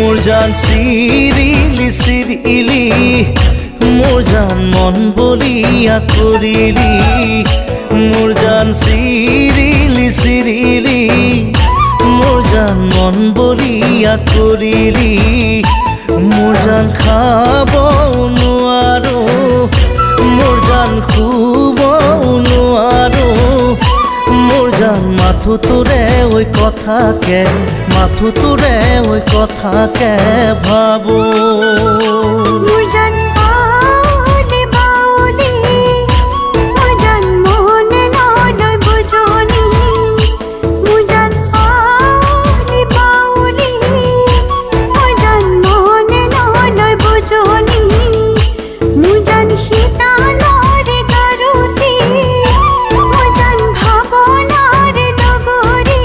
মোর জান চিৰিলি চিৰিলি মোর জান মন বলিয়া কৰিলি মোর জান চিৰিলি চিৰিলি মোর জান মন বলিয়া কৰিলি মোর জান খাব নোৱাৰো মোর জান শুব নোৱাৰো মোর জান মাথো তোরে ওই কথাকে মাথো তোরে ওই কথাকে ভাবো মোর জান বাউলি বাউলি মোর জান মনে নয় বুঝনি মোর জান বাউলি বাউলি মোর জান মনে নয় বুঝনি মোর জান হিতা নরে গারুতি মোর জান ভাবনার নগরী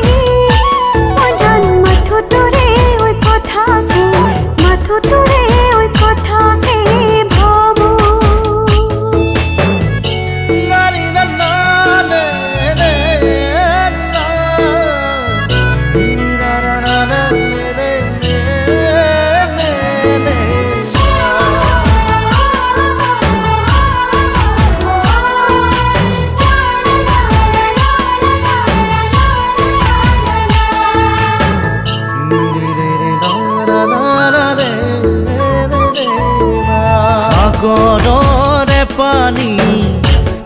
মোর জান মাথো তোরে ওই কথাকে মাথো তোরে ওই কথাকে ভাবো সাগৰৰে পানী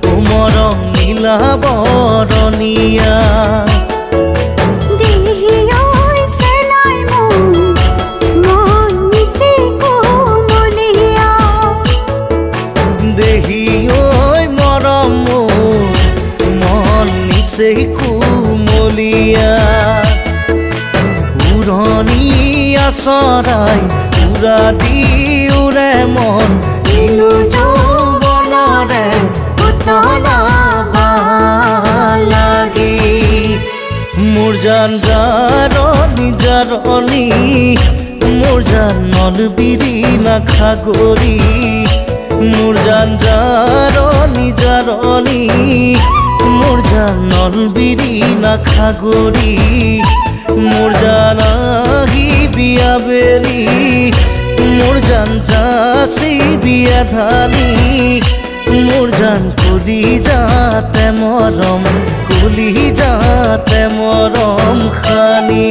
কোমৰং নীলা বৰণীয়া দেহি ঐ চেনাই মন নিচে কোমলীয়া দেহি ঐ মৰম মন নিচেই কোমলীয়া উৰণীয়া চৰাই উৰা দি উৰে মন ইনো যৌৱনৰে উতলা লাগি মোর জান জারনি জারনি মোর জান নল বিরি না খাগরি মোর জান জারনি জারনি মোর জান নল বিরি না খাগরি মোর জান আহি বিয়া বেরি মোর জান যাচি বিয়া ধানি মোর জান কলি যাতে মৰম খানি